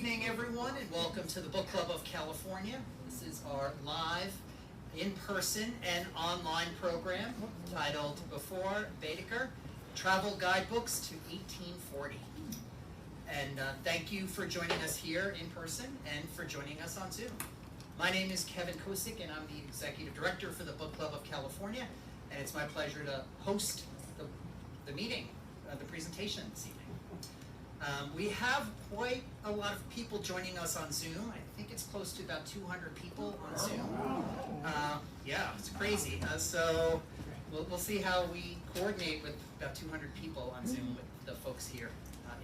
evening, everyone, and welcome to the Book Club of California. This is our live, in-person, and online program titled Before Baedeker, Travel Guidebooks to 1840. And thank you for joining us here in person and for joining us on Zoom. My name is Kevin Kosick, and I'm the Executive Director for the Book Club of California, and it's my pleasure to host the meeting, the presentation this evening. We have quite a lot of people joining us on Zoom. I think it's close to about 200 people on Zoom. Yeah, it's crazy. So we'll see how we coordinate with about 200 people on Zoom with the folks here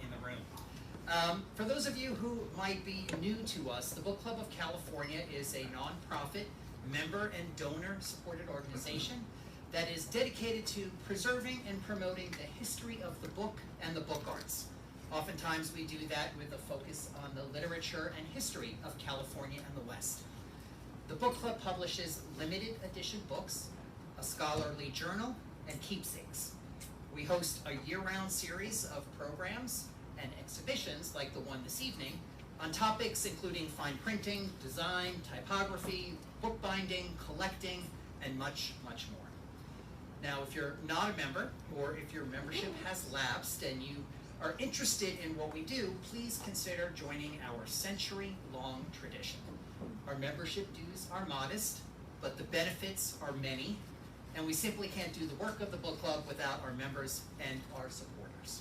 in the room. For those of you who might be new to us, the Book Club of California is a nonprofit, member and donor supported organization that is dedicated to preserving and promoting the history of the book and the book arts. Oftentimes we do that with a focus on the literature and history of California and the West. The book club publishes limited edition books, a scholarly journal, and keepsakes. We host a year-round series of programs and exhibitions like the one this evening on topics including fine printing, design, typography, bookbinding, collecting, and much, much more. Now, if you're not a member, or if your membership has lapsed and you are interested in what we do, please consider joining our century-long tradition. Our membership dues are modest, but the benefits are many, and we simply can't do the work of the book club without our members and our supporters.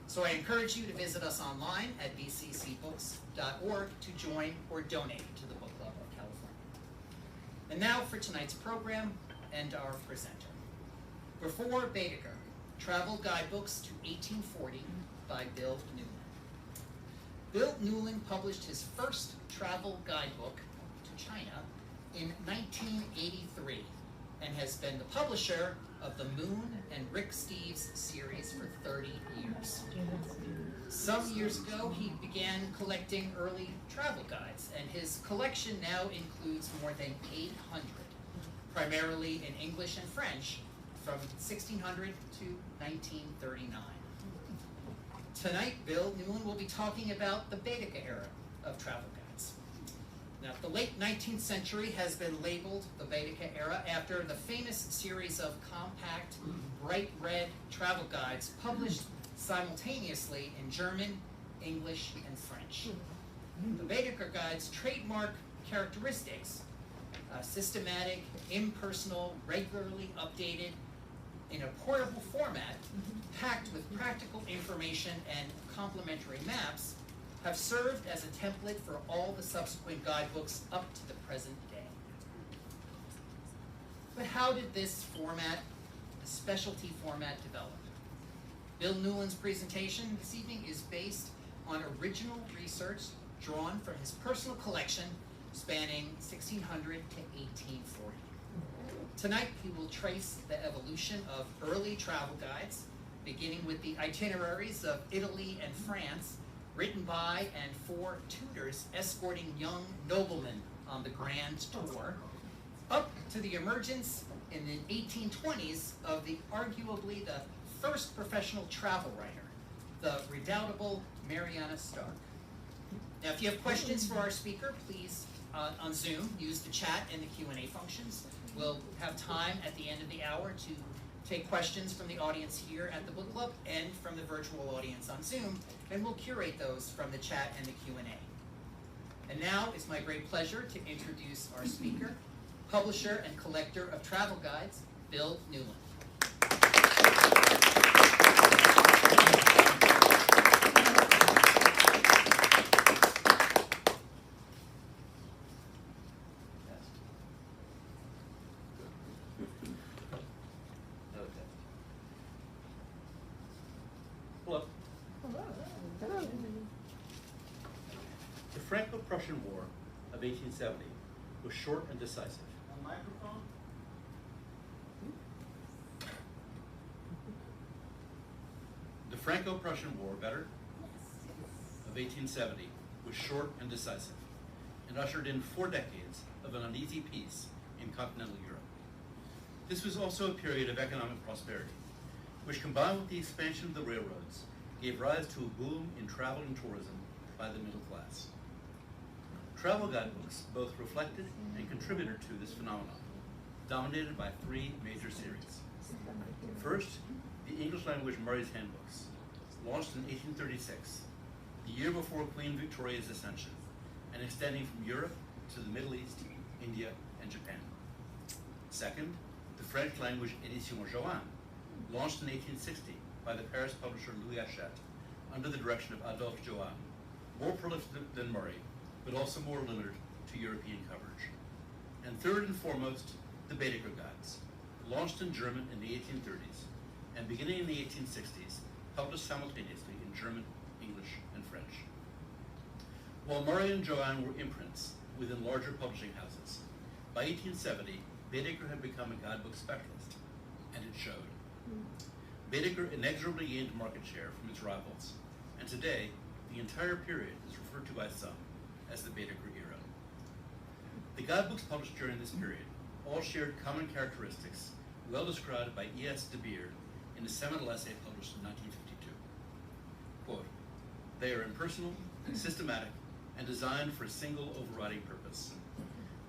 So I encourage you to visit us online at bccbooks.org to join or donate to the Book Club of California. And now for tonight's program and our presenter. Before Baedeker, Travel Guidebooks to 1840 by Bill Newlin. Bill Newlin published his first travel guidebook to China in 1983 and has been the publisher of the Moon and Rick Steves series for 30 years. Some years ago, he began collecting early travel guides, and his collection now includes more than 800, primarily in English and French, from 1600 to 1939. Tonight, Bill Newlin will be talking about the Baedeker Era of travel guides. Now, the late 19th century has been labeled the Baedeker Era after the famous series of compact, bright red travel guides published simultaneously in German, English, and French. The Baedeker guide's trademark characteristics, systematic, impersonal, regularly updated, in a portable format, packed with practical information and complementary maps, have served as a template for all the subsequent guidebooks up to the present day. But how did this format, the specialty format, develop? Bill Newlin's presentation this evening is based on original research drawn from his personal collection spanning 1600 to 1840. Tonight, he will trace the evolution of early travel guides, beginning with the itineraries of Italy and France, written by and for tutors escorting young noblemen on the grand tour, up to the emergence in the 1820s of the arguably the first professional travel writer, the redoubtable Marianna Starke. Now, if you have questions for our speaker, please, on Zoom, use the chat and the Q&A functions. We'll have time at the end of the hour to take questions from the audience here at the book club and from the virtual audience on Zoom, and we'll curate those from the chat and the Q&A. And now it's my great pleasure to introduce our speaker, publisher and collector of travel guides, Bill Newlin. The Franco-Prussian War of 1870 was short and decisive. A microphone? The Franco-Prussian War, better? Of 1870 was short and decisive, and ushered in 4 decades of an uneasy peace in continental Europe. This was also a period of economic prosperity, which combined with the expansion of the railroads, gave rise to a boom in travel and tourism by the middle class. Travel guidebooks both reflected and contributed to this phenomenon, dominated by three major series. First, the English language Murray's Handbooks, launched in 1836, the year before Queen Victoria's accession, and extending from Europe to the Middle East, India, and Japan. Second, the French language Édition Joanne, launched in 1860 by the Paris publisher Louis Hachette, under the direction of Adolphe Joanne, more prolific than Murray, but also more limited to European coverage. And third and foremost, the Baedeker Guides, launched in German in the 1830s, and beginning in the 1860s, published simultaneously in German, English, and French. While Murray and Joanne were imprints within larger publishing houses, by 1870, Baedeker had become a guidebook specialist, and it showed. Baedeker inexorably gained market share from its rivals, and today, the entire period is referred to by some as the Baedeker Era. The guidebooks published during this period all shared common characteristics well described by E.S. de Beer in a seminal essay published in 1952. Quote, "They are impersonal, systematic, and designed for a single overriding purpose.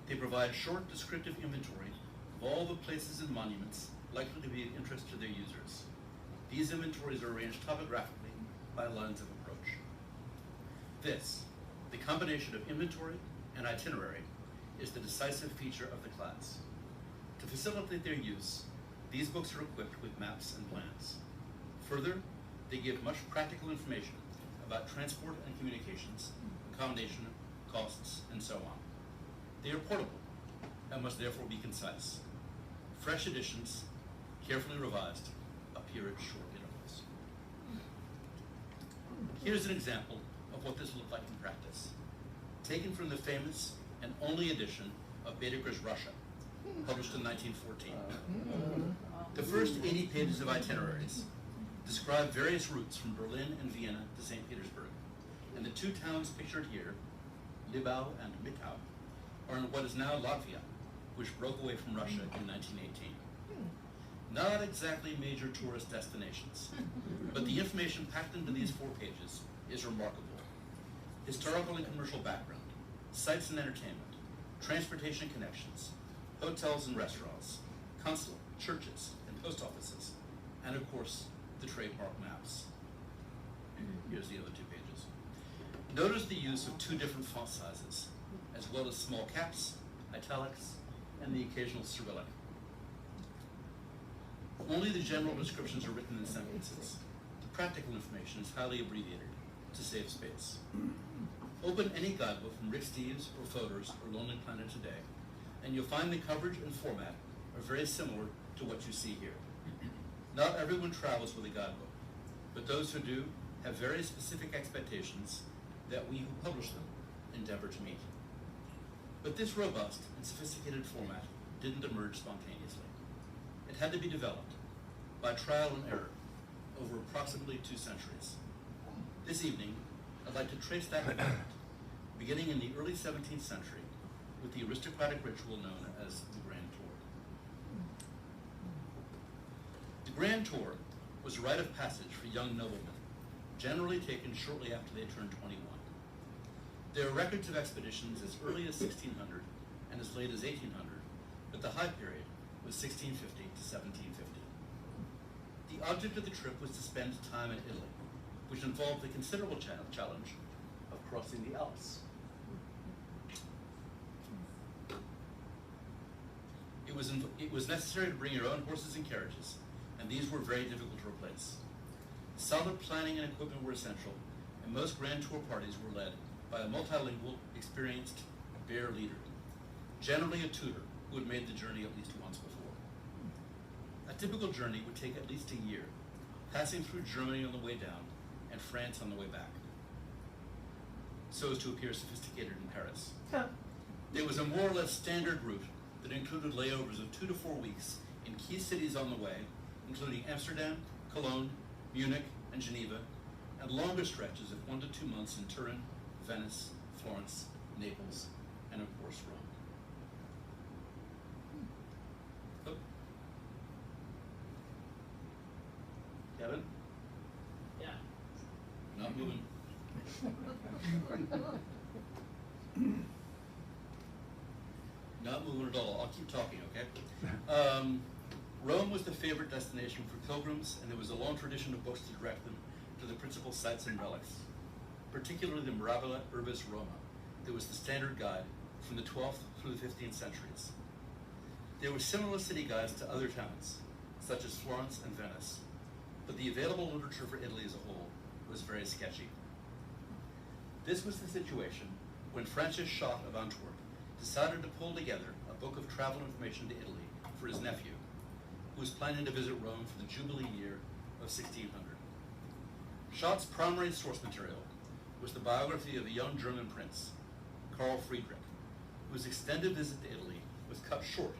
They provide short descriptive inventory of all the places and monuments likely to be of interest to their users. These inventories are arranged topographically by lines of approach." This, the combination of inventory and itinerary, is the decisive feature of the class. To facilitate their use, these books are equipped with maps and plans. Further, they give much practical information about transport and communications, accommodation, costs, and so on. They are portable and must therefore be concise. Fresh editions, carefully revised, appear at short intervals. Here's an example of what this looked like in practice, taken from the famous and only edition of Baedeker's Russia, published in 1914. The first 80 pages of itineraries describe various routes from Berlin and Vienna to St. Petersburg, and the two towns pictured here, Libau and Mittau, are in what is now Latvia, which broke away from Russia in 1918. Not exactly major tourist destinations, but the information packed into these 4 pages is remarkable. Historical and commercial background, sights and entertainment, transportation connections, hotels and restaurants, consulate, churches, and post offices, and of course, the trademark maps. Here's the other 2 pages. Notice the use of 2 different font sizes, as well as small caps, italics, and the occasional Cyrillic. Only the general descriptions are written in sentences. The practical information is highly abbreviated to save space. Open any guidebook from Rick Steves or Fodor's or Lonely Planet today, and you'll find the coverage and format are very similar to what you see here. Not everyone travels with a guidebook, but those who do have very specific expectations that we who publish them endeavor to meet. But this robust and sophisticated format didn't emerge spontaneously. It had to be developed by trial and error over approximately 2 centuries. This evening, I'd like to trace that development, beginning in the early 17th century with the aristocratic ritual known as the Grand Tour. The Grand Tour was a rite of passage for young noblemen, generally taken shortly after they turned 21. There are records of expeditions as early as 1600 and as late as 1800, but the high period was 1650 to 1750. The object of the trip was to spend time in Italy, which involved the considerable challenge of crossing the Alps. It was necessary to bring your own horses and carriages, and these were very difficult to replace. Solid planning and equipment were essential, and most Grand Tour parties were led by a multilingual, experienced bear leader, generally a tutor who had made the journey at least once before. A typical journey would take at least a year, passing through Germany on the way down and France on the way back, so as to appear sophisticated in Paris. There was a more or less standard route that included layovers of 2 to 4 weeks in key cities on the way, including Amsterdam, Cologne, Munich, and Geneva, and longer stretches of 1 to 2 months in Turin, Venice, Florence, Naples, and of course Rome. Oh. Kevin? Yeah. Not moving. keep talking, okay? Rome was the favorite destination for pilgrims, and there was a long tradition of books to direct them to the principal sites and relics, particularly the Mirabile Urbis Roma. There was the standard guide from the 12th through the 15th centuries. There were similar city guides to other towns, such as Florence and Venice, but the available literature for Italy as a whole was very sketchy. This was the situation when Francis Schott of Antwerp decided to pull together a book of travel information to Italy for his nephew, who was planning to visit Rome for the Jubilee year of 1600. Schott's primary source material was the biography of a young German prince, Karl Friedrich, whose extended visit to Italy was cut short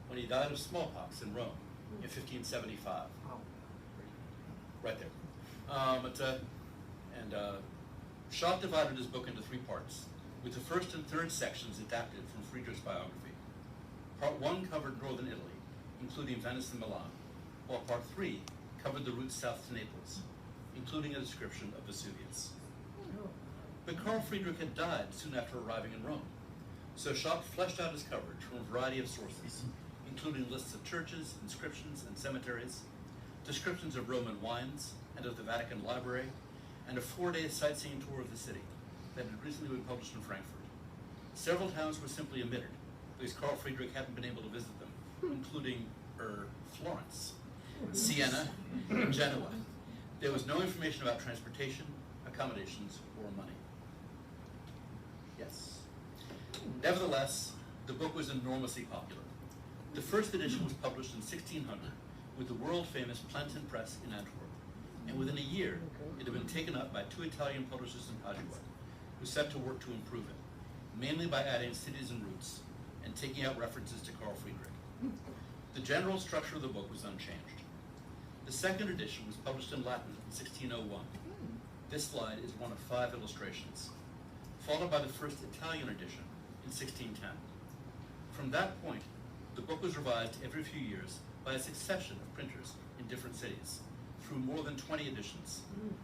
when he died of smallpox in Rome in 1575. Right there. Schott divided his book into 3 parts, with the first and third sections adapted from Friedrich's biography. Part 1 covered northern Italy, including Venice and Milan, while Part 3 covered the route south to Naples, including a description of Vesuvius. But Karl Friedrich had died soon after arriving in Rome, so Schott fleshed out his coverage from a variety of sources, including lists of churches, inscriptions, and cemeteries, descriptions of Roman wines and of the Vatican Library, and a 4-day sightseeing tour of the city that had recently been published in Frankfurt. Several towns were simply omitted because Karl Friedrich hadn't been able to visit them, including Florence, Siena, and Genoa. There was no information about transportation, accommodations, or money. Yes. Nevertheless, the book was enormously popular. The first edition was published in 1600 with the world-famous Plantin Press in Antwerp, and within a year, it had been taken up by 2 Italian publishers in Padua, who set to work to improve it, mainly by adding cities and routes and taking out references to Karl Friedrich. The general structure of the book was unchanged. The second edition was published in Latin in 1601. This slide is one of 5 illustrations, followed by the first Italian edition in 1610. From that point, the book was revised every few years by a succession of printers in different cities, through more than 20 editions,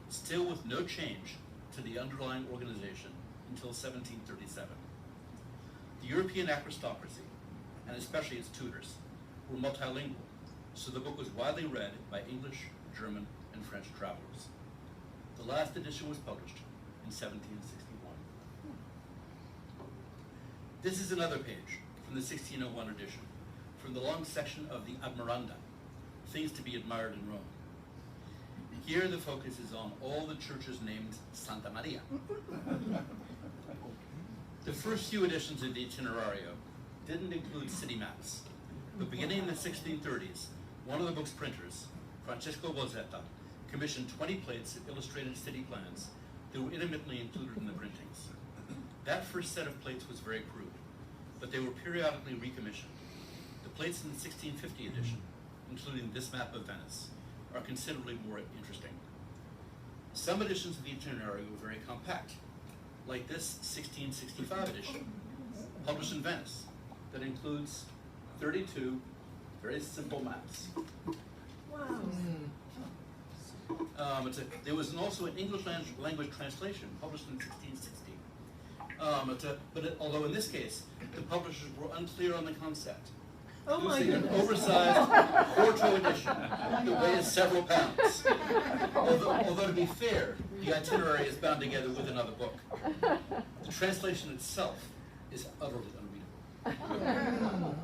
still with no change to the underlying organization until 1737. The European aristocracy, and especially its tutors, were multilingual, so the book was widely read by English, German, and French travelers. The last edition was published in 1761. This is another page from the 1601 edition, from the long section of the Admiranda, things to be admired in Rome. Here the focus is on all the churches named Santa Maria. The first few editions of the Itinerario didn't include city maps, but beginning in the 1630s, one of the book's printers, Francesco Bozzetta, commissioned 20 plates of illustrated city plans that were intermittently included in the printings. That first set of plates was very crude, but they were periodically recommissioned. The plates in the 1650 edition, including this map of Venice, are considerably more interesting. Some editions of the itinerary were very compact, like this 1665 edition, published in Venice, that includes 32 very simple maps. Wow. There was also an English language translation published in 1660. Although in this case, the publishers were unclear on the concept, Oh my using an goodness. oversized quarto edition that weighs several pounds. Although to be fair, the itinerary is bound together with another book. The translation itself is utterly unreadable.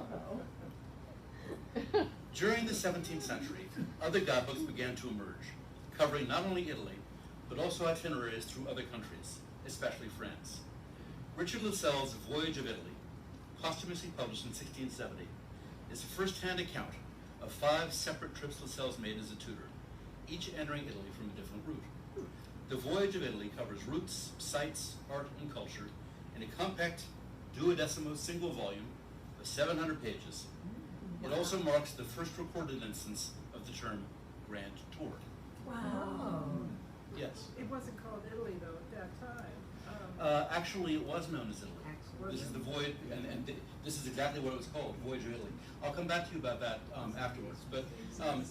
During the 17th century, other guidebooks began to emerge, covering not only Italy, but also itineraries through other countries, especially France. Richard Lasselle's Voyage of Italy, posthumously published in 1670, is a first-hand account of 5 separate trips Lascelles made as a tutor, each entering Italy from a different route. The Voyage of Italy covers routes, sites, art, and culture in a compact, duodecimo single volume of 700 pages. It also marks the first recorded instance of the term Grand Tour. Wow. Yes. It wasn't called Italy though at that time. Actually, it was known as Italy. This is the voyage, and this is exactly what it was called, Voyage of Italy. I'll come back to you about that afterwards. But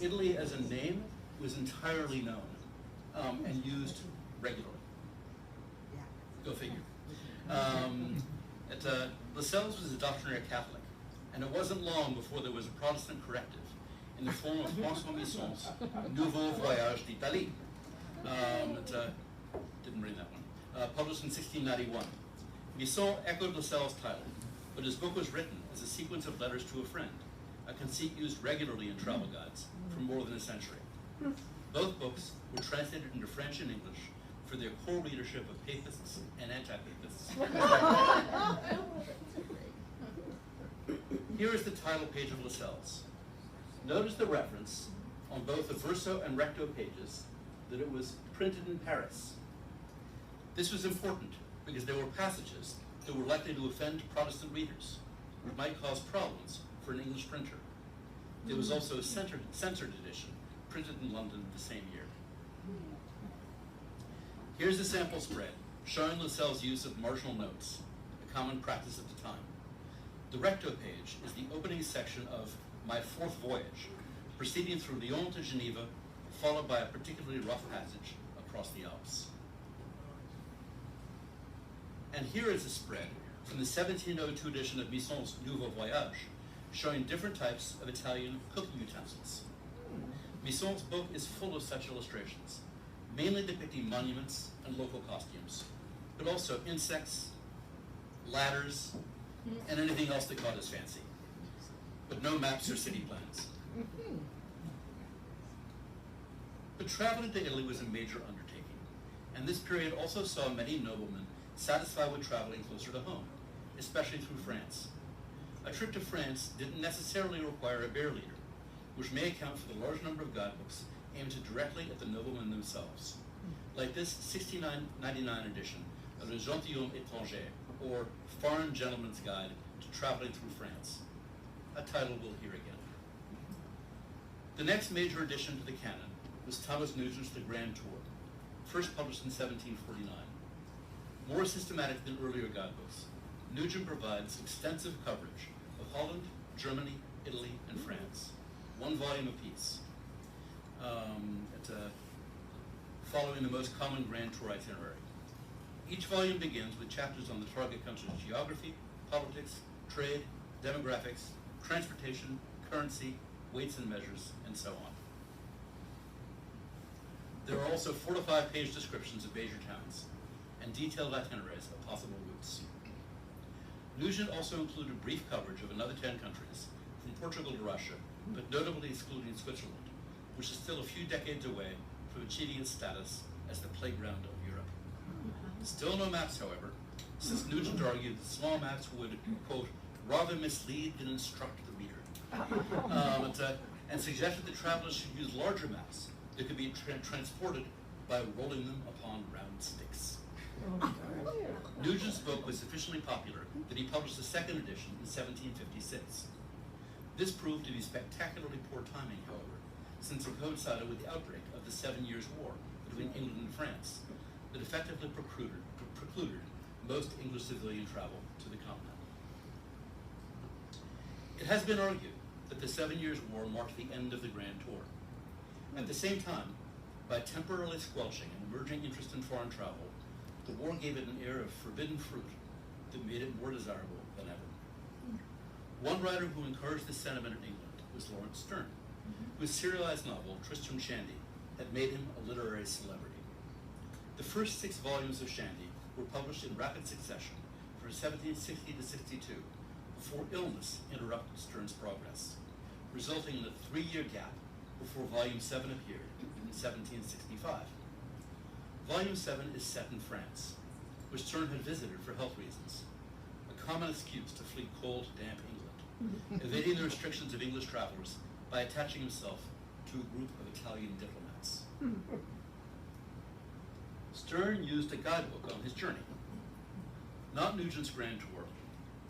Italy as a name was entirely known and used regularly. Go figure. Lascelles was a doctrinaire Catholic and it wasn't long before there was a Protestant corrective in the form of François Misson's Nouveau Voyage d'Italie. Didn't bring that one. Published in 1691. Misson echoed Lascelles' title, but his book was written as a sequence of letters to a friend, a conceit used regularly in travel guides for more than a century. Both books were translated into French and English for their core readership of papists and anti-papists. Here is the title page of Lascelles. Notice the reference on both the verso and recto pages that it was printed in Paris. This was important because there were passages that were likely to offend Protestant readers, which might cause problems for an English printer. There was also a censored edition printed in London the same year. Here's a sample spread showing Lascelles' use of marginal notes, a common practice at the time. The recto page is the opening section of My Fourth Voyage, proceeding through Lyon to Geneva, followed by a particularly rough passage across the Alps. And here is a spread from the 1702 edition of Misson's Nouveau Voyage, showing different types of Italian cooking utensils. Misson's book is full of such illustrations, mainly depicting monuments and local costumes, but also insects, ladders, and anything else that caught his fancy. But no maps or city plans. But traveling to Italy was a major undertaking, and this period also saw many noblemen satisfied with traveling closer to home, especially through France. A trip to France didn't necessarily require a bear leader, which may account for the large number of guidebooks aimed directly at the noblemen themselves, like this 1699 edition of Le Gentilhomme Étranger, or Foreign Gentleman's Guide to Traveling Through France, a title we'll hear again. The next major addition to the canon was Thomas Nugent's The Grand Tour, first published in 1749. More systematic than earlier guidebooks, Nugent provides extensive coverage of Holland, Germany, Italy, and France, one volume apiece, following the most common Grand Tour itinerary. Each volume begins with chapters on the target country's geography, politics, trade, demographics, transportation, currency, weights and measures, and so on. There are also 4 to 5 page descriptions of major towns and detailed itineraries of possible routes. Nugent also included brief coverage of another 10 countries, from Portugal to Russia, but notably excluding Switzerland, which is still a few decades away from achieving its status as the playground of Europe. Still no maps, however, since Nugent argued that small maps would, quote, rather mislead than instruct the reader, and suggested that travelers should use larger maps that could be transported by rolling them upon round sticks. Nugent's book was sufficiently popular that he published a second edition in 1756. This proved to be spectacularly poor timing, however, since it coincided with the outbreak of the 7 Years' War between England and France that effectively precluded most English civilian travel to the continent. It has been argued that the 7 Years' War marked the end of the Grand Tour. At the same time, by temporarily squelching an emerging interest in foreign travel, the war gave it an air of forbidden fruit that made it more desirable than ever. One writer who encouraged this sentiment in England was Lawrence Sterne, whose serialized novel, Tristram Shandy, had made him a literary celebrity. The first 6 volumes of Shandy were published in rapid succession from 1760 to 62, before illness interrupted Sterne's progress, resulting in a 3-year gap before Volume 7 appeared in 1765. Volume 7 is set in France, which Sterne had visited for health reasons, a common excuse to flee cold, damp England, evading the restrictions of English travelers by attaching himself to a group of Italian diplomats. Sterne used a guidebook on his journey, not Nugent's Grand Tour,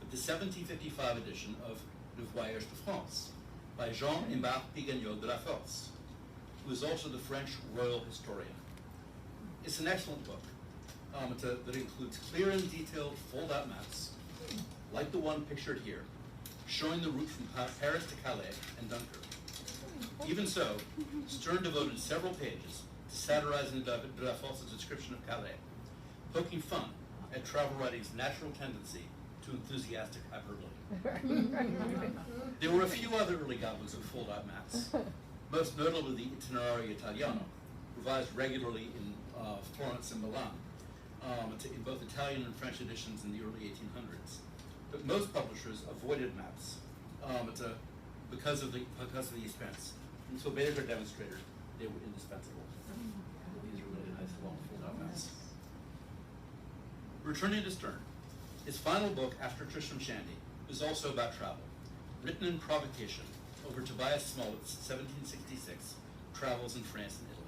but the 1755 edition of Le Voyage de France by Jean-Aimar Pigagnot de la Force, who is also the French royal historian. It's an excellent book that includes clear and detailed fold-out maps, like the one pictured here, showing the route from Paris to Calais and Dunkirk. Even so, Sterne devoted several pages to satirizing de la Force's description of Calais, poking fun at travel writing's natural tendency to enthusiastic hyperbole. There were a few other early guidebooks with fold-out maps, most notably the Itinerary Italiano, revised regularly in Florence and Milan, in both Italian and French editions in the early 1800s. But most publishers avoided maps because of the expense. Until Baedeker demonstrated they were indispensable. These are really nice long fold-out maps. Returning to Sterne, his final book after Tristram Shandy is also about travel, written in provocation over Tobias Smollett's 1766 travels in France and Italy.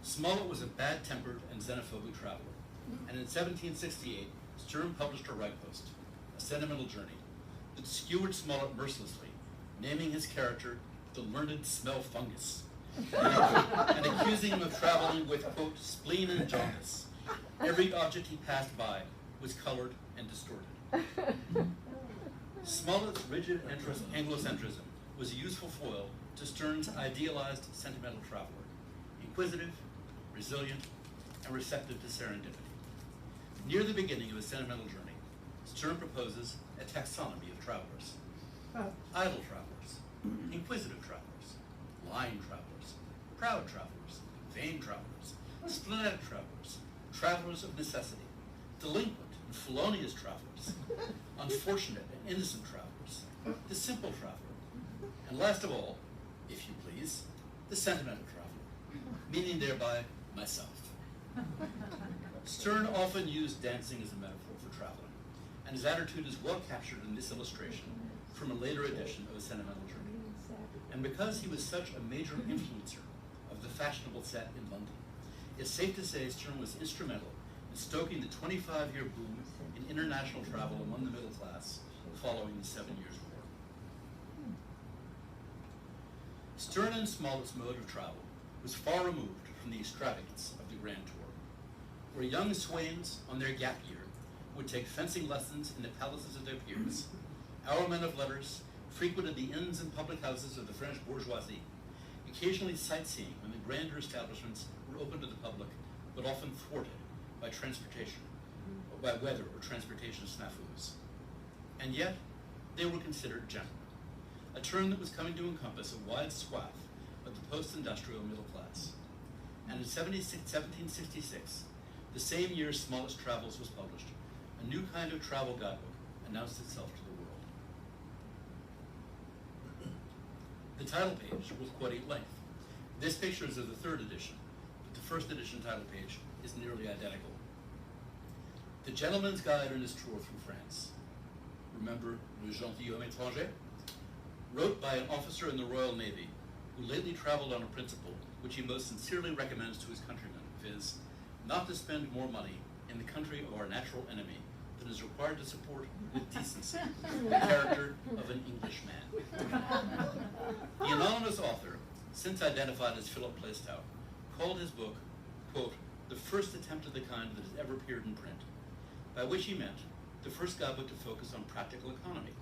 Smollett was a bad-tempered and xenophobic traveler, and in 1768, Sterne published a Reichpost, a sentimental journey, that skewered Smollett mercilessly, naming his character the learned smell fungus, and accusing him of traveling with, quote, spleen and jaundice. Every object he passed by was colored and distorted. Smollett's rigid Anglocentrism was a useful foil to Sterne's idealized sentimental traveler, inquisitive, resilient, and receptive to serendipity. Near the beginning of his sentimental journey, Sterne proposes a taxonomy of travelers. Idle travelers, inquisitive travelers, lying travelers, proud travelers, vain travelers, splenetic travelers, travelers of necessity, delinquent and felonious travelers, unfortunate and innocent travelers, the simple traveler, and last of all, if you please, the sentimental traveler, meaning thereby myself. Sterne often used dancing as a metaphor for traveling, and his attitude is well captured in this illustration from a later edition of A Sentimental Journey. And because he was such a major influencer of the fashionable set in London, it's safe to say Sterne was instrumental in stoking the 25-year boom in international travel among the middle class following the 7 Years' War. Sterne and Smollett's mode of travel was far removed from the extravagance of the Grand Tour, where young swains on their gap year would take fencing lessons in the palaces of their peers. Our men of letters frequented the inns and public houses of the French bourgeoisie, occasionally sightseeing when the grander establishments were open to the public, but often thwarted by transportation, or by weather or transportation snafus. And yet, they were considered gentlemen, a term that was coming to encompass a wide swath of the post-industrial middle class. And in 1766, the same year Smollett's Travels was published, a new kind of travel guidebook announced itself to the world. The title page was quite length. This picture is of the third edition, but the first edition title page is nearly identical. The Gentleman's Guide on his tour through France. Remember Le Gentilhomme Étranger? Wrote by an officer in the Royal Navy who lately traveled on a principle which he most sincerely recommends to his countrymen, viz., not to spend more money in the country of our natural enemy than is required to support with decency the character of an Englishman. The anonymous author, since identified as Philip Plaistow, called his book, quote, the first attempt of the kind that has ever appeared in print, by which he meant the first guidebook to focus on practical economy,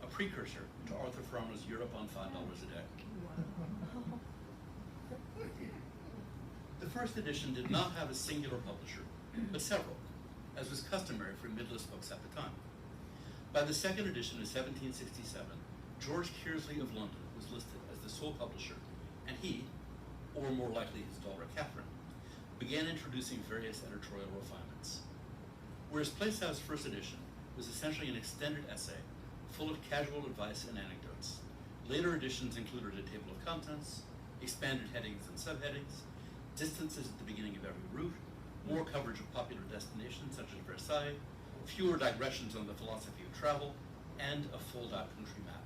a precursor to Arthur Farmer's Europe on $5 a day. The first edition did not have a singular publisher, but several, as was customary for midlist books at the time. By the second edition of 1767, George Kearsley of London was listed as the sole publisher, and he, or more likely his daughter Catherine, began introducing various editorial refinements. Whereas Plaistow's first edition was essentially an extended essay full of casual advice and anecdotes, later editions included a table of contents, expanded headings and subheadings, distances at the beginning of every route, more coverage of popular destinations such as Versailles, fewer digressions on the philosophy of travel, and a fold-out country map.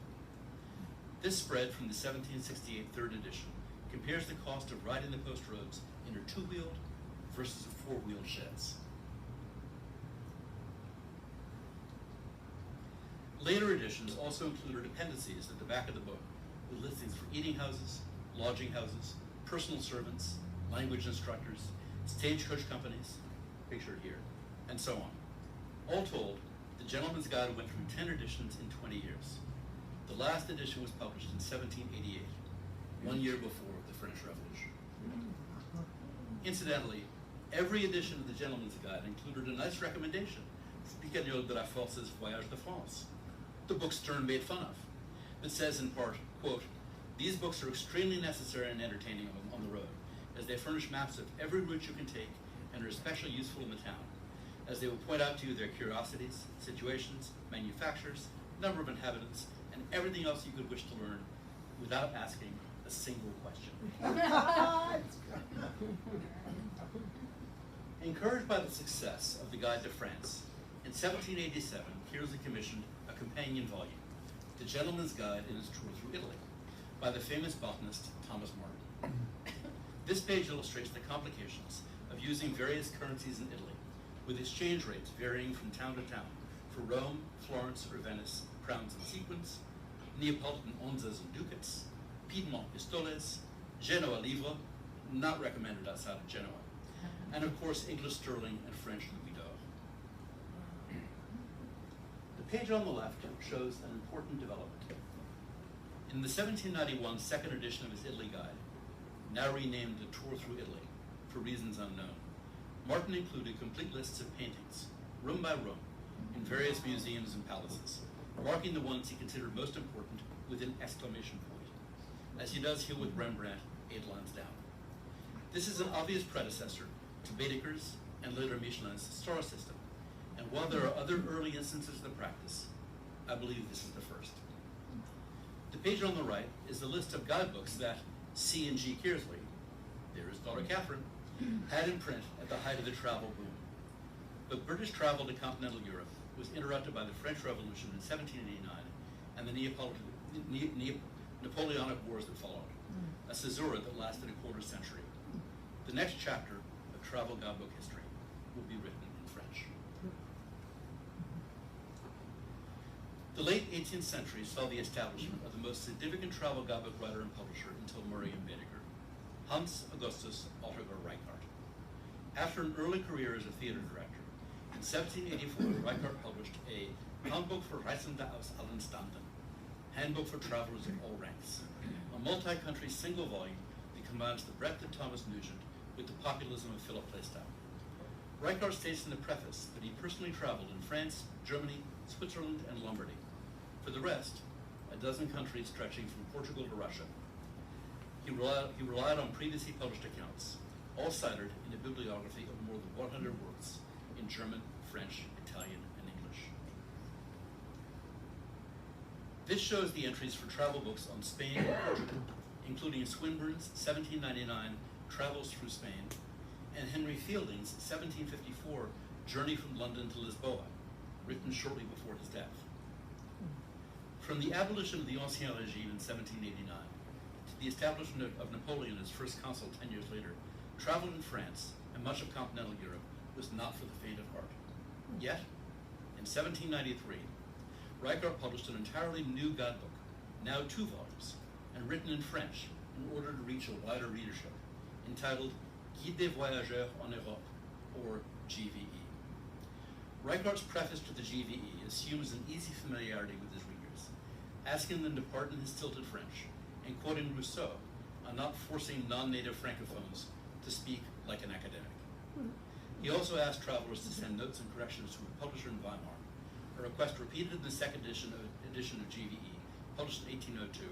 This spread from the 1768 third edition compares the cost of riding the post roads in a two-wheeled versus a four-wheeled chaise. Later editions also included appendices at the back of the book with listings for eating houses, lodging houses, personal servants, language instructors, stagecoach companies, pictured here, and so on. All told, the Gentleman's Guide went through 10 editions in 20 years. The last edition was published in 1788, 1 year before the French Revolution. Incidentally, every edition of the Gentleman's Guide included a nice recommendation Picagnol de la Force's Voyage de France, the book Sterne made fun of, that says in part, quote, "These books are extremely necessary and entertaining on the road, as they furnish maps of every route you can take and are especially useful in the town, as they will point out to you their curiosities, situations, manufactures, number of inhabitants, and everything else you could wish to learn without asking a single question." Encouraged by the success of the Guide to France, in 1787, Kiersey commissioned a companion volume, The Gentleman's Guide in His Tour Through Italy, by the famous botanist Thomas Martin. This page illustrates the complications of using various currencies in Italy, with exchange rates varying from town to town. For Rome, Florence, or Venice, crowns and sequins; Neapolitan onzas and ducats; Piedmont pistoles; Genoa livre, not recommended outside of Genoa; and of course English sterling and French louis d'or. The page on the left shows an important development. In the 1791 second edition of his Italy Guide, now renamed The Tour Through Italy, for reasons unknown, Martin included complete lists of paintings, room by room, in various museums and palaces, marking the ones he considered most important with an exclamation point, as he does here with Rembrandt 8 lines down. This is an obvious predecessor to Baedeker's and later Michelin's star system, and while there are other early instances of the practice, I believe this is the first. The page on the right is the list of guidebooks that C and G Kearsley, there is daughter Catherine, had in print at the height of the travel boom. But British travel to continental Europe was interrupted by the French Revolution in 1789 and the Napoleonic Wars that followed, a caesura that lasted a quarter century. The next chapter of travel guidebook history will be written in French. The late 18th century saw the establishment of the most significant travel guidebook writer and publisher until Murray and Baedeker, Hans Augustus Ottogar Reichardt. After an early career as a theater director, in 1784, Reichardt published a Handbuch für Reisende aus allen Standen, Handbook for Travelers of All Ranks, a multi-country single volume that combines the breadth of Thomas Nugent with the populism of Philip Plaistow. Reichardt states in the preface that he personally traveled in France, Germany, Switzerland, and Lombardy. For the rest, a dozen countries stretching from Portugal to Russia. He relied on previously published accounts, all cited in a bibliography of more than 100 works in German, French, Italian, and English. This shows the entries for travel books on Spain and Portugal, including Swinburne's 1799 Travels Through Spain and Henry Fielding's 1754 Journey from London to Lisboa, written shortly before his death. From the abolition of the Ancien Régime in 1789 to the establishment of Napoleon as first consul 10 years later, travel in France and much of continental Europe was not for the faint of heart. Yet, in 1793, Reichardt published an entirely new guidebook, now 2 volumes, and written in French in order to reach a wider readership, entitled Guide des Voyageurs en Europe, or GVE. Reichardt's preface to the GVE assumes an easy familiarity with his readers, asking them to pardon his stilted French, and quoting Rousseau on not forcing non-native francophones to speak like an academic. He also asked travelers to send notes and corrections to a publisher in Weimar, a request repeated in the second edition of GVE, published in 1802,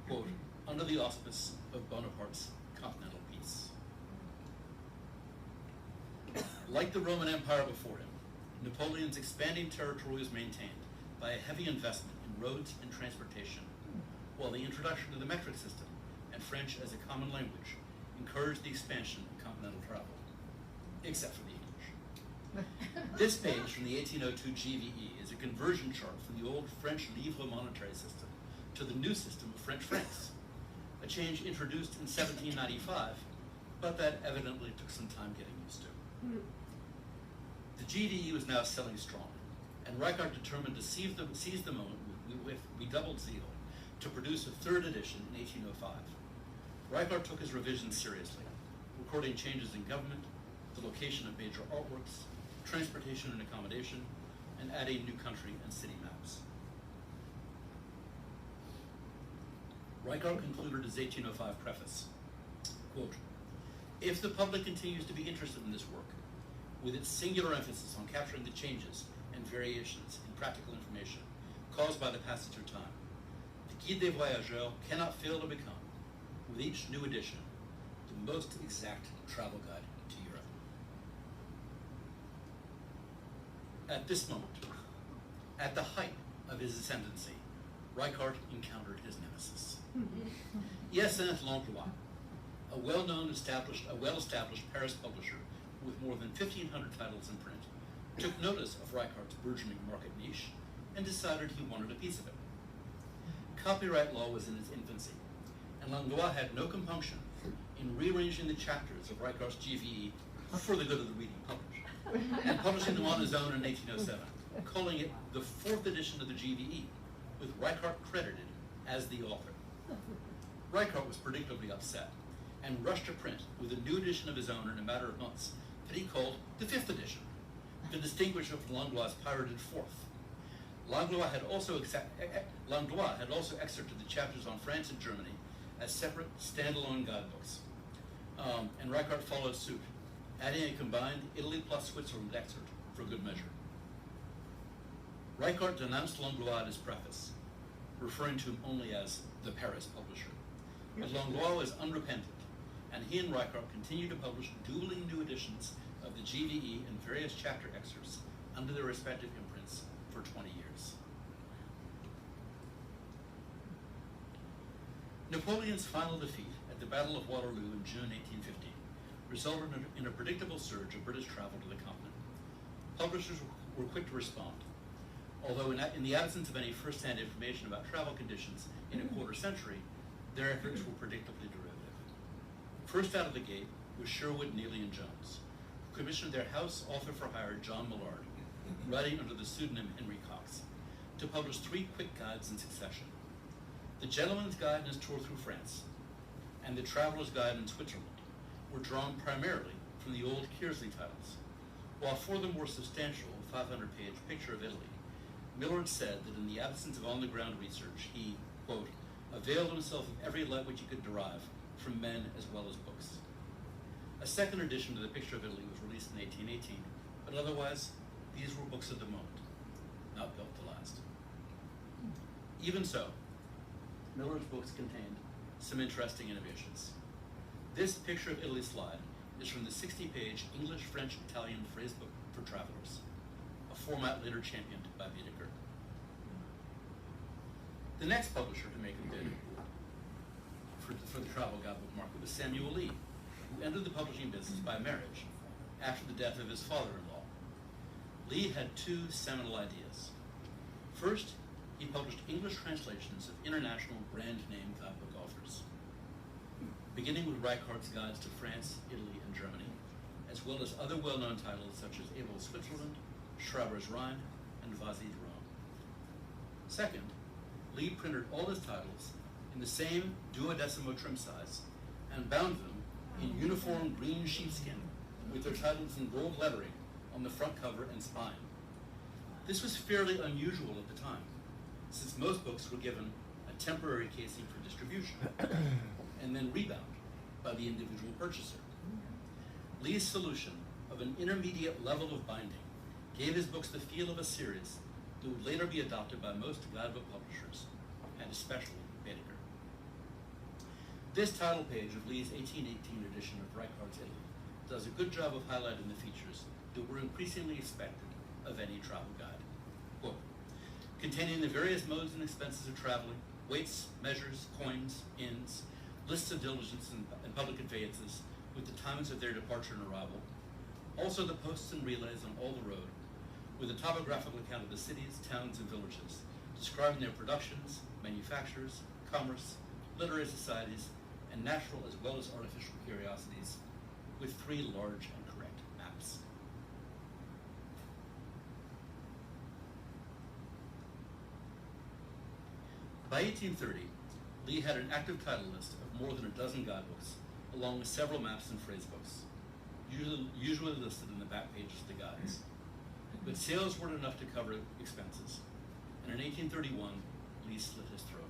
quote, under the auspice of Bonaparte's continental peace. Like the Roman Empire before him, Napoleon's expanding territory was maintained by a heavy investment in roads and transportation, while the introduction of the metric system and French as a common language encouraged the expansion of continental travel, except for the English. This page from the 1802 GVE is a conversion chart from the old French livre monetary system to the new system of French francs, a change introduced in 1795, but that evidently took some time getting used to. The GVE was now selling strong, and Reichardt determined to seize the moment with redoubled zeal to produce a third edition in 1805. Reichardt took his revisions seriously, recording changes in government, the location of major artworks, transportation and accommodation, and adding new country and city maps. Reichardt concluded his 1805 preface, quote, if the public continues to be interested in this work, with its singular emphasis on capturing the changes and variations in practical information caused by the passage of time, the Guide des Voyageurs cannot fail to become, with each new edition, the most exact travel guide to Europe. At this moment, at the height of his ascendancy, Reichardt encountered his nemesis. Hyacinthe Langlois, a well-established Paris publisher with more than 1,500 titles in print, took notice of Reichardt's burgeoning market niche and decided he wanted a piece of it. Copyright law was in its infancy, and Langlois had no compunction in rearranging the chapters of Reichardt's GVE for the good of the reading public, and publishing them on his own in 1807, calling it the 4th edition of the GVE, with Reichardt credited as the author. Reichardt was predictably upset, and rushed to print with a new edition of his own in a matter of months that he called the 5th edition, to distinguish it from Langlois' pirated 4th. Langlois had also excerpted the chapters on France and Germany as separate, standalone guidebooks, and Reichardt followed suit, adding a combined Italy plus Switzerland excerpt for good measure. Reichardt denounced Langlois in his preface, referring to him only as the Paris publisher. But Langlois was unrepentant, and he and Reichardt continued to publish dueling new editions of the GVE and various chapter excerpts under their respective imprints for 20 years. Napoleon's final defeat at the Battle of Waterloo in June 1815 resulted in a predictable surge of British travel to the continent. Publishers were quick to respond, although in the absence of any first-hand information about travel conditions in a quarter century, their efforts were predictably derivative. First out of the gate was Sherwood, Neely, and Jones, who commissioned their house author-for-hire John Millard, writing under the pseudonym Henry Cox, to publish 3 quick guides in succession: The Gentleman's Guide and his Tour through France, and The Traveler's Guide in Switzerland, were drawn primarily from the old Kearsley titles, while for the more substantial 500-page Picture of Italy, Millard said that in the absence of on-the-ground research, he, quote, availed himself of every light which he could derive from men as well as books. A second edition of the Picture of Italy was released in 1818, but otherwise, these were books of the moment, not built to last. Even so, Millard's books contained some interesting innovations. This Picture of Italy slide is from the 60-page English, French, Italian phrase book for travelers, a format later championed by Baedeker. The next publisher to make a bid for the travel guidebook market was Samuel Lee, who entered the publishing business by marriage after the death of his father-in-law. Lee had 2 seminal ideas. First, he published English translations of international brand-name guidebook authors, beginning with Reichardt's guides to France, Italy, and Germany, as well as other well-known titles such as Abel's Switzerland, Schreiber's Rhine, and Vazzi's Rome. Second, Lee printed all his titles in the same duodecimo trim size and bound them in uniform green sheepskin with their titles in gold lettering on the front cover and spine. This was fairly unusual at the time, since most books were given a temporary casing for distribution and then rebound by the individual purchaser. Lee's solution of an intermediate level of binding gave his books the feel of a series that would later be adopted by most guidebook publishers, and especially Baedeker. This title page of Lee's 1818 edition of Reichardt's Italy does a good job of highlighting the features that were increasingly expected of any travel guide. Quote, containing the various modes and expenses of traveling, weights, measures, coins, inns, lists of diligence and public conveyances with the times of their departure and arrival, also the posts and relays on all the road, with a topographical account of the cities, towns, and villages, describing their productions, manufactures, commerce, literary societies, and natural as well as artificial curiosities, with 3 large and correct maps. By 1830, Lee had an active title list of more than a dozen guidebooks, along with several maps and phrase books, usually listed in the back pages of the guides. But sales weren't enough to cover expenses, and in 1831, Lee slit his throat.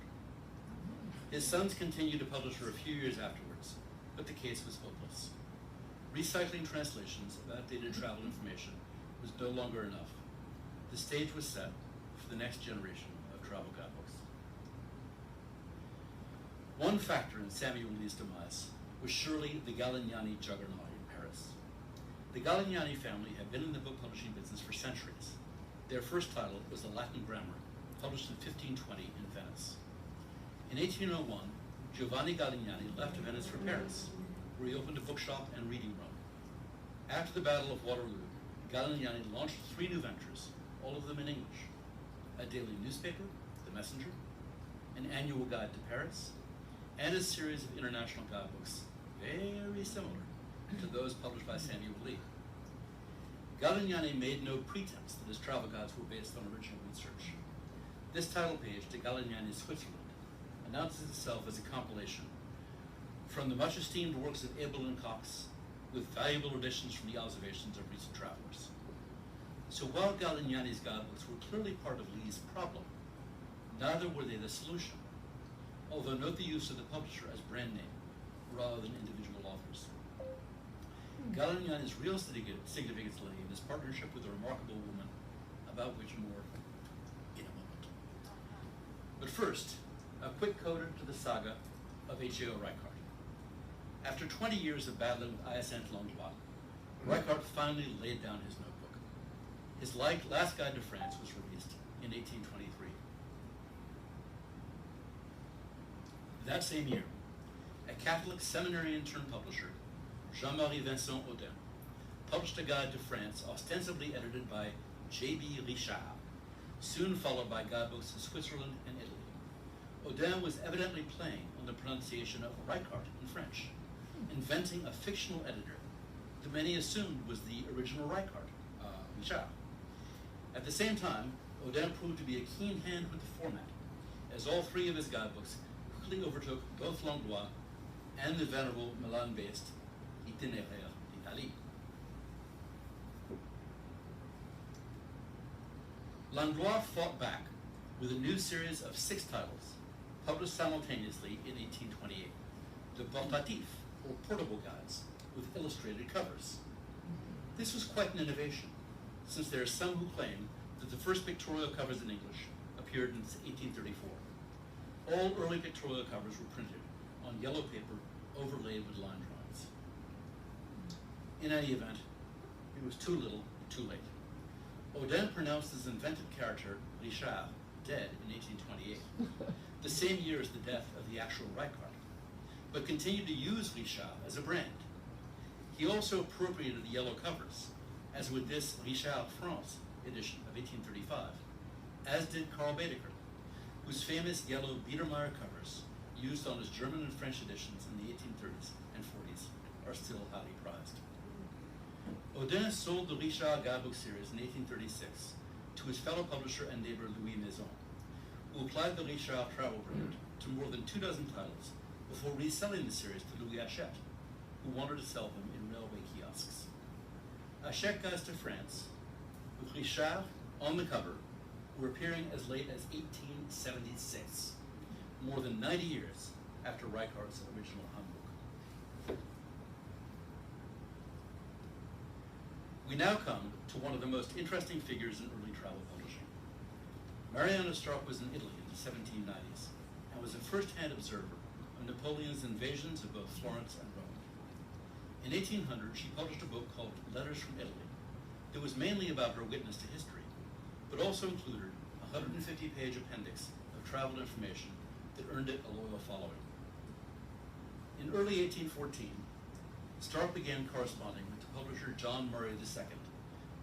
His sons continued to publish for a few years afterwards, but the case was hopeless. Recycling translations of outdated travel information was no longer enough. the stage was set for the next generation of travel guidebooks. One factor in Samuel Lee's demise was surely the Galignani juggernaut in Paris. The Galignani family had been in the book publishing business for centuries. Their first title was a Latin grammar, published in 1520 in Venice. In 1801, Giovanni Galignani left Venice for Paris, where he opened a bookshop and reading room. After the Battle of Waterloo, Galignani launched 3 new ventures, all of them in English: a daily newspaper, The Messenger, an annual guide to Paris, and a series of international guidebooks very similar to those published by Samuel Lee. Galignani made no pretense that his travel guides were based on original research. This title page to Galignani's Switzerland announces itself as a compilation from the much esteemed works of Abel and Cox, with valuable additions from the observations of recent travelers. So while Galignani's guidebooks were clearly part of Lee's problem, neither were they the solution, although note the use of the publisher as brand name rather than individual authors. Galignani's real significance lay in his partnership with a remarkable woman, about which more in a moment. But first, a quick coda to the saga of H.J.O. Reichardt. After 20 years of battling with Hyacinthe Langlois, Reichardt finally laid down his notebook. His last guide to France was released in 1823. That same year, a Catholic seminarian-turned publisher, Jean-Marie Vincent Audin, published a guide to France ostensibly edited by J.B. Richard, soon followed by guidebooks to Switzerland and Italy. Audin was evidently playing on the pronunciation of Reichardt in French, inventing a fictional editor that many assumed was the original Reichardt, Richard. At the same time, Audin proved to be a keen hand with the format, as all 3 of his guidebooks quickly overtook both Langlois and the venerable Milan-based Itineraries d'Italie. Langlois fought back with a new series of 6 titles, published simultaneously in 1828, the Portatif, or portable guides, with illustrated covers. This was quite an innovation, since there are some who claim that the first pictorial covers in English appeared in 1834. All early pictorial covers were printed on yellow paper overlaid with line drawings. In any event, it was too little, too late. Audin pronounced his invented character, Richard, dead in 1828, the same year as the death of the actual Reichardt, but continued to use Richard as a brand. He also appropriated the yellow covers, as with this Richard France edition of 1835, as did Carl Baedeker, whose famous yellow Biedermeier covers, used on his German and French editions in the 1830s and 40s, are still highly prized. Audin sold the Richard guidebook series in 1836 to his fellow publisher and neighbor Louis Maison, who applied the Richard travel brand to more than 24 titles before reselling the series to Louis Hachette, who wanted to sell them in railway kiosks. Hachette Guides to France, with Richard on the cover, were appearing as late as 1876, more than 90 years after Reichardt's original Handbuch. We now come to one of the most interesting figures in early travel publishing. Marianna Starke was in Italy in the 1790s and was a first-hand observer of Napoleon's invasions of both Florence and Rome. In 1800, she published a book called Letters from Italy that was mainly about her witness to history, but also included a 150-page appendix of travel information that earned it a loyal following. In early 1814, Starke began corresponding with the publisher John Murray II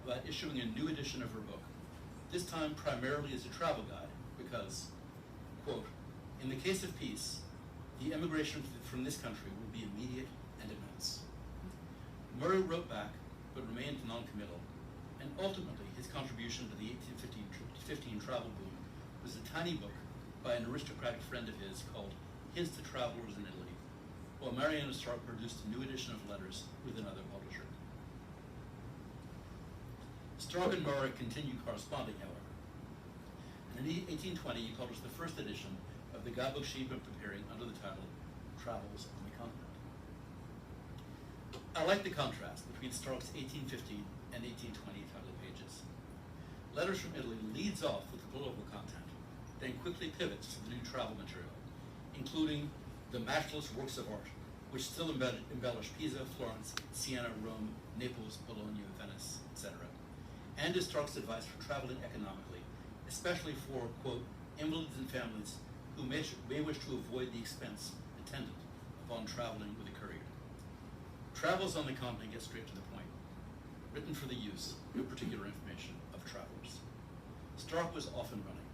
about issuing a new edition of her book, this time primarily as a travel guide because, quote, in the case of peace, the emigration from this country will be immediate and immense. Murray wrote back, but remained non-committal, and ultimately his contribution to the 1815 travel boom was a tiny book by an aristocratic friend of his called Hints to Travelers in Italy, while Marianna Starke produced a new edition of Letters with another publisher. Starke and Murray continued corresponding, however, and in 1820 he published the first edition of the guidebook she'd been preparing under the title Travels on the Continent. I like the contrast between Starke's 1815 and 1820 title pages. Letters from Italy leads off with the political content, then quickly pivots to the new travel material, including the matchless works of art, which still embellish Pisa, Florence, Siena, Rome, Naples, Bologna, Venice, etc., and is Starke's advice for traveling economically, especially for, quote, invalids and families who may wish to avoid the expense attendant upon traveling with a courier. Travels on the continent get straight to the point, written for the use, no particular information, of travelers. Starke was often running,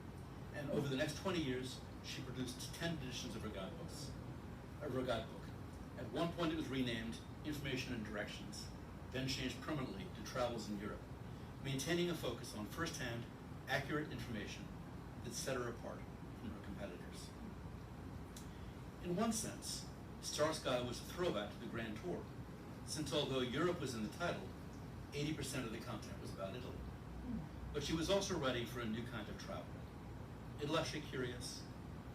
and over the next 20 years, she produced 10 editions of her guidebook. At one point it was renamed Information and Directions, then changed permanently to Travels in Europe, maintaining a focus on first-hand, accurate information that set her apart from her competitors. In one sense, Starke's guide was a throwback to the Grand Tour, since although Europe was in the title, 80% of the content was about Italy. But she was also writing for a new kind of traveler, intellectually curious,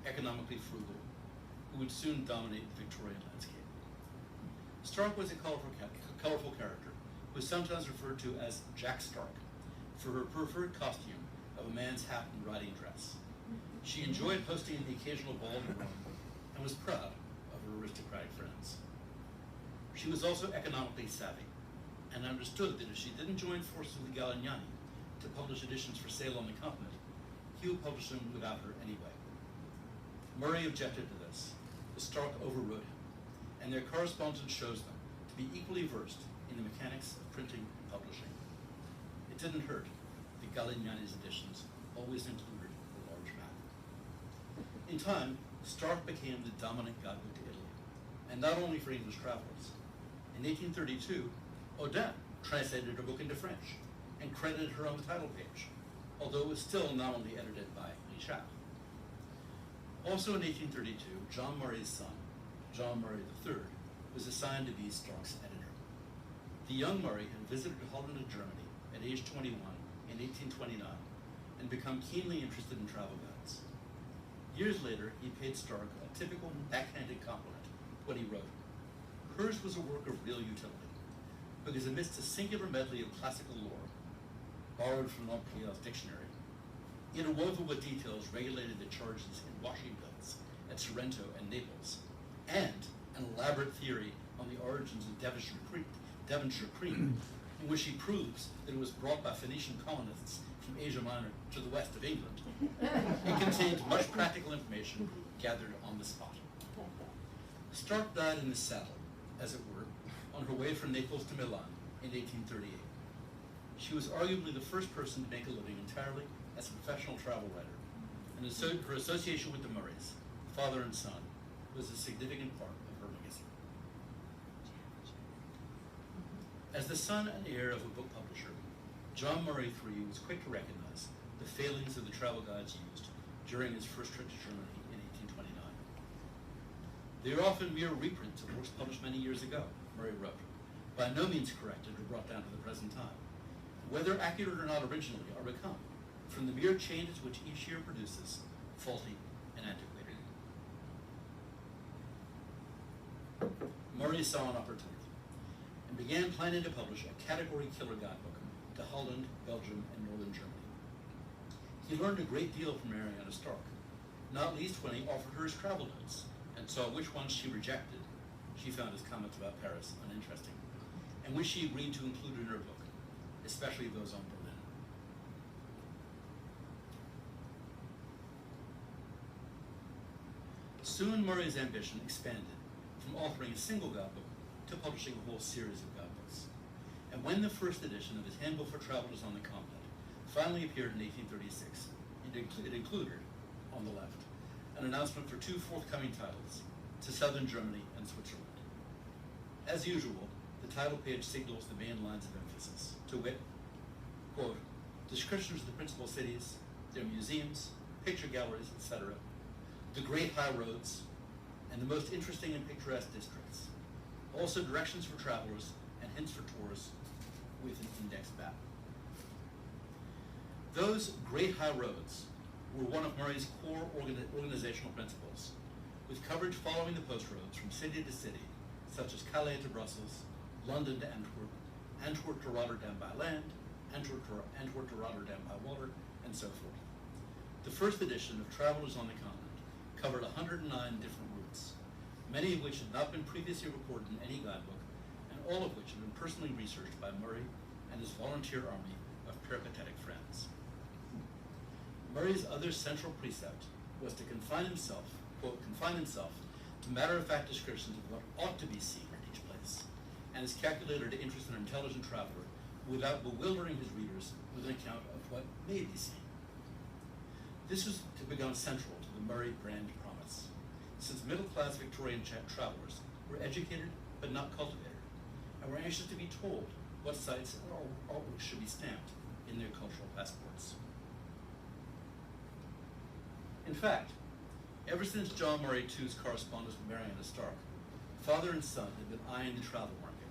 economically frugal, who would soon dominate the Victorian landscape. Starke was a colorful character, who was sometimes referred to as Jack Starke, for her preferred costume of a man's hat and riding dress. She enjoyed hosting the occasional ball in Rome, and was proud of her aristocratic friends. She was also economically savvy, and understood that if she didn't join forces with Galignani to publish editions for sale on the continent, he would publish them without her anyway. Murray objected to this, but Starke overrode him, and their correspondence shows them to be equally versed in the mechanics of printing and publishing. It didn't hurt that Galignani's editions always included a large map. In time, Starke became the dominant guidebook to Italy, and not only for English travelers. In 1832, Audin translated her book into French and credited her on the title page, although it was still nominally edited by Richard. Also in 1832, John Murray's son, John Murray III, was assigned to be Starke's editor. The young Murray had visited Holland and Germany at age 21 in 1829 and become keenly interested in travel guides. Years later, he paid Starke a typical backhanded compliment when he wrote, "Hers was a work of real utility, because amidst a singular medley of classical lore, borrowed from Napoleon's dictionary, interwoven with details regulated the charges in washing bills at Sorrento and Naples, and an elaborate theory on the origins of Devonshire cream, in which he proves that it was brought by Phoenician colonists from Asia Minor to the west of England. It contained much practical information gathered on the spot." Starke died in the saddle, as it were, on her way from Naples to Milan in 1838. She was arguably the first person to make a living entirely as a professional travel writer, and her association with the Murrays, father and son, was a significant part of her legacy. As the son and heir of a book publisher, John Murray III was quick to recognize the failings of the travel guides used during his first trip to Germany in 1829. They are often mere reprints of works published many years ago, Murray wrote, by no means corrected or brought down to the present time. Whether accurate or not originally are become, from the mere changes which each year produces, faulty and antiquated. Murray saw an opportunity and began planning to publish a category killer guidebook to Holland, Belgium, and northern Germany. He learned a great deal from Marianna Starke, not least when he offered her his travel notes and saw which ones she rejected. She found his comments about Paris uninteresting, and which she agreed to include in her book, especially those on Berlin. Soon Murray's ambition expanded from authoring a single guidebook to publishing a whole series of guidebooks. And when the first edition of his Handbook for Travelers on the Continent finally appeared in 1836, it included, on the left, an announcement for two forthcoming titles, to southern Germany and Switzerland. As usual, the title page signals the main lines of emphasis, to wit, quote, descriptions of the principal cities, their museums, picture galleries, etc., the great high roads, and the most interesting and picturesque districts. Also directions for travelers and hints for tours with an indexed map. Those great high roads were one of Murray's core organizational principles, with coverage following the post roads from city to city, such as Calais to Brussels, London to Antwerp, Antwerp to Rotterdam by land, Antwerp to Rotterdam by water, and so forth. The first edition of Travelers on the Continent covered 109 different routes, many of which had not been previously recorded in any guidebook, and all of which had been personally researched by Murray and his volunteer army of peripatetic friends. Murray's other central precept was to confine himself, quote, confine himself to matter-of-fact descriptions of what ought to be seen at each place, and is calculated to interest an intelligent traveler without bewildering his readers with an account of what may be seen. This was to become central to the Murray brand promise, since middle-class Victorian travelers were educated but not cultivated, and were anxious to be told what sites or artworks should be stamped in their cultural passports. In fact, ever since John Murray II's correspondence with Marianna Starke, father and son had been eyeing the travel market,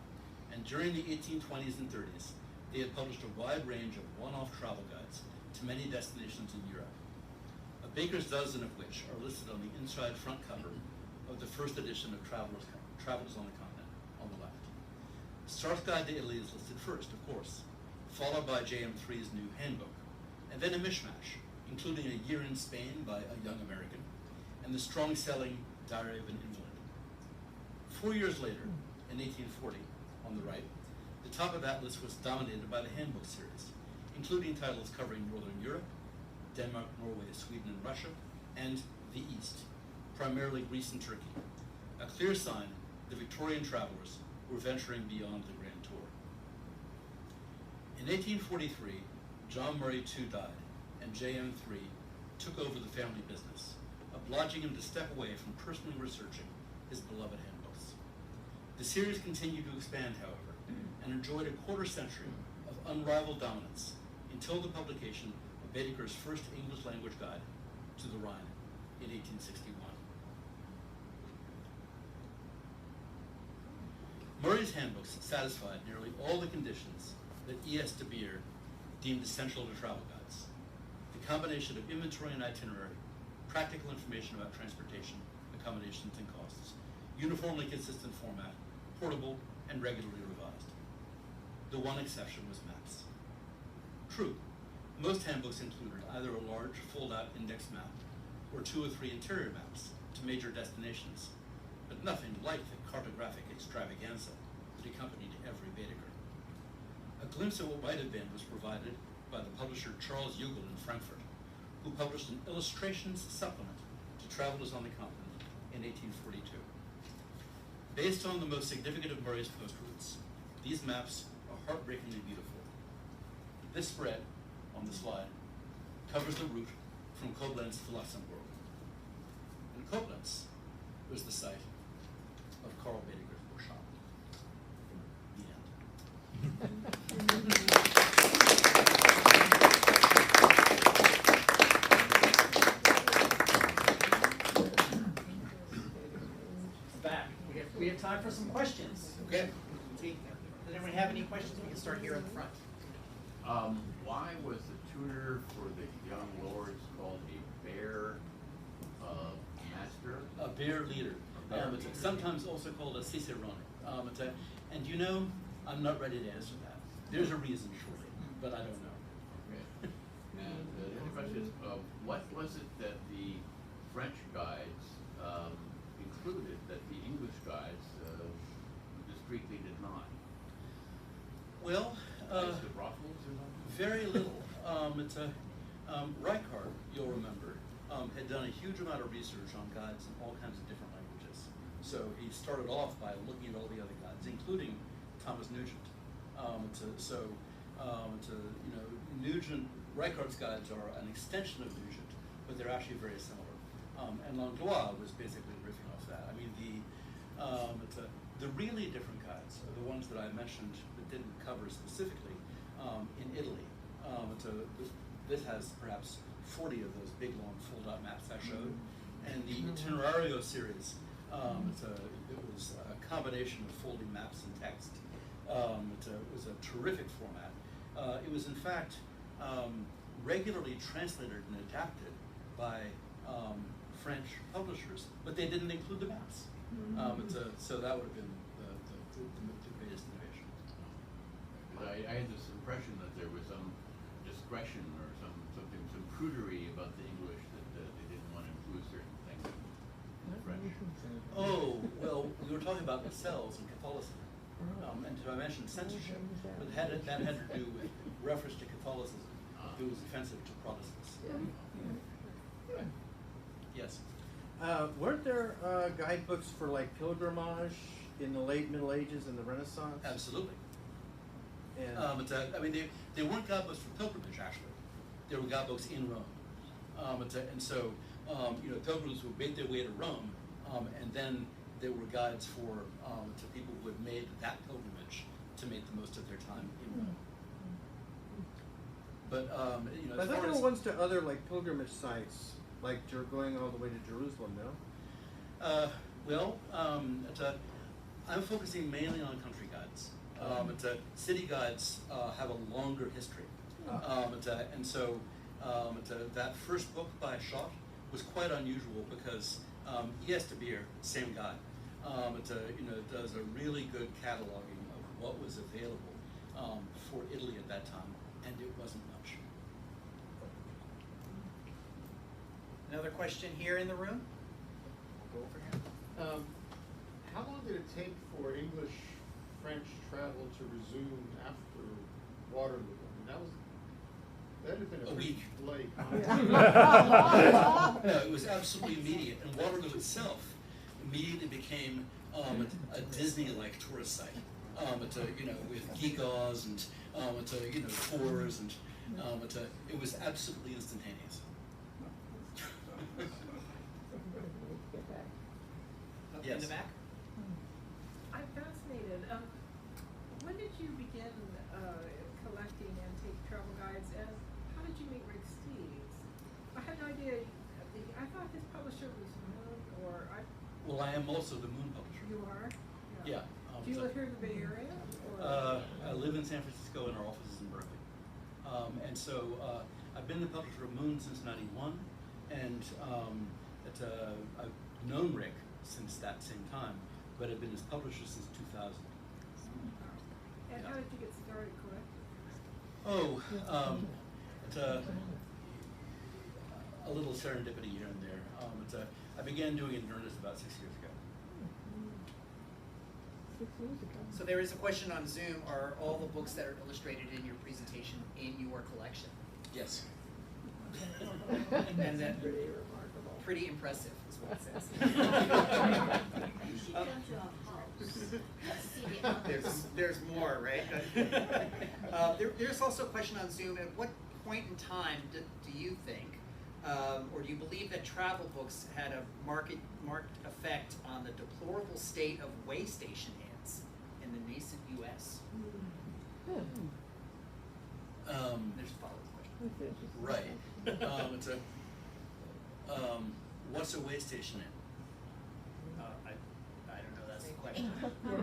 and during the 1820s and 30s, they had published a wide range of one-off travel guides to many destinations in Europe, a baker's dozen of which are listed on the inside front cover of the first edition of Travelers on the Continent on the left. Starke's Guide to Italy is listed first, of course, followed by JM3's new handbook, and then a mishmash, including A Year in Spain by a Young American, and the strong-selling Diary of an Invalid. 4 years later, in 1840, on the right, the top of that list was dominated by the handbook series, including titles covering Northern Europe, Denmark, Norway, Sweden, and Russia, and the East, primarily Greece and Turkey, a clear sign the Victorian travelers were venturing beyond the Grand Tour. In 1843, John Murray II died, and JM3 took over the family business, obliging him to step away from personally researching his beloved handbooks. The series continued to expand, however, and enjoyed a quarter century of unrivaled dominance until the publication of Baedeker's first English language guide to the Rhine in 1861. Murray's handbooks satisfied nearly all the conditions that E.S. de Beer deemed essential to travel guides. The combination of inventory and itinerary, practical information about transportation, accommodations, and costs, uniformly consistent format, portable, and regularly revised. The one exception was maps. True, most handbooks included either a large, fold-out index map or 2 or 3 interior maps to major destinations, but nothing like the cartographic extravaganza that accompanied every Baedeker. A glimpse of what might have been was provided by the publisher Charles Eugel in Frankfurt, who published an illustrations supplement to Travelers on the Continent in 1842. Based on the most significant of Murray's post routes, these maps are heartbreakingly beautiful. This spread on the slide covers the route from Koblenz to Luxembourg. And Koblenz was the site of Carl Baedeker's workshop. The end. Back. We have time for some questions. Okay. Does anyone have any questions? We can start here in the front. Why was the tutor for the young lords called a bear master? A bear leader. It's sometimes also called a cicerone. And you know, I'm not ready to answer that. There's a reason, surely, but I don't know. Okay. And the other question is, what was it that the French guides included that the English guides discreetly did not? Well, Is it brothels or something? very little. Reichardt, you'll remember, had done a huge amount of research on guides in all kinds of different languages. So he started off by looking at all the other guides, including Thomas Nugent. Nugent, Reichardt's guides are an extension of Nugent, but they're actually very similar. And Langlois was basically riffing off that. I mean, the really different guides are the ones that I mentioned but didn't cover specifically in Italy. This has perhaps 40 of those big long fold-out maps I showed. And the Itinerario series, it was a combination of folding maps and text. It was a terrific format. It was in fact regularly translated and adapted by French publishers, but they didn't include the maps. So that would have been the greatest innovation. I had this impression that there was some discretion or some prudery about the English that they didn't want to include certain things in French. Oh, well, we were talking about themselves and Catholicism. And so I mentioned censorship, but that had to do with reference to Catholicism. It was offensive to Protestants. Yes. Weren't there guidebooks for like pilgrimage in the late Middle Ages and the Renaissance? Absolutely. And I mean, they weren't guidebooks for pilgrimage, actually. They were guidebooks in Rome. And so, pilgrims would make their way to Rome, and then there were guides for to people who had made that pilgrimage to make the most of their time in Rome. But I thought there were ones to other like pilgrimage sites, like going all the way to Jerusalem. No. I'm focusing mainly on country guides. City guides have a longer history, and so that first book by Schott was quite unusual because yes, De Beer, same guy, does a really good cataloging of what was available for Italy at that time, and it wasn't much. Another question here in the room? We'll go over here. How long did it take for English-French travel to resume after Waterloo? I mean, that had been A week. late. No, it was absolutely immediate, and Waterloo itself immediately became a Disney-like tourist site. With gewgaws and tours, and it was absolutely instantaneous. In the back? I'm fascinated. When did you begin collecting antique travel guides, and how did you meet Rick Steves? I had no idea. I thought his publisher was Moon, or I. Well, I am also the Moon publisher. You are? Yeah. Do you live here in the Bay Area? Or? I live in San Francisco, and our office is in Berkeley. And so I've been the publisher of Moon since '91, and I've known Rick since that same time, but I've been his publisher since 2000. And how did you get started collecting? Oh, a little serendipity here and there. I began doing it in earnest about 6 years ago. 6 years ago. So there is a question on Zoom. Are all the books that are illustrated in your presentation in your collection? Yes. And that Pretty remarkable. pretty impressive is what it says. You should go to a house. There's more, right? There's also a question on Zoom. At what point in time do you think, or do you believe that travel books had a marked effect on the deplorable state of way station inns in the nascent U.S.? There's a follow-up question. Right. What's a way station in? I don't know. That's the question.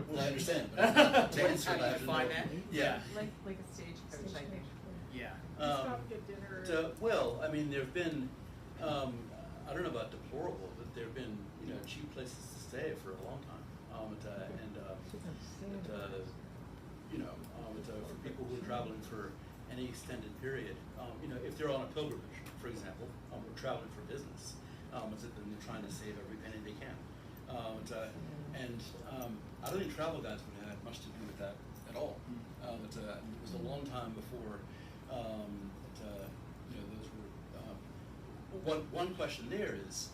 Well, I understand, but to answer How do I you have to define know. that? Yeah. Like a stagecoach, I think. Yeah. Stop and get dinner. Well, I mean, there have been, I don't know about deplorable, but there have been, cheap places to stay for a long time. For people who are traveling for any extended period, if they're on a pilgrimage, for example, or traveling for business, then they're trying to save every penny they can. I don't think travel guides would have had much to do with that at all. It was a long time before those were. One question there is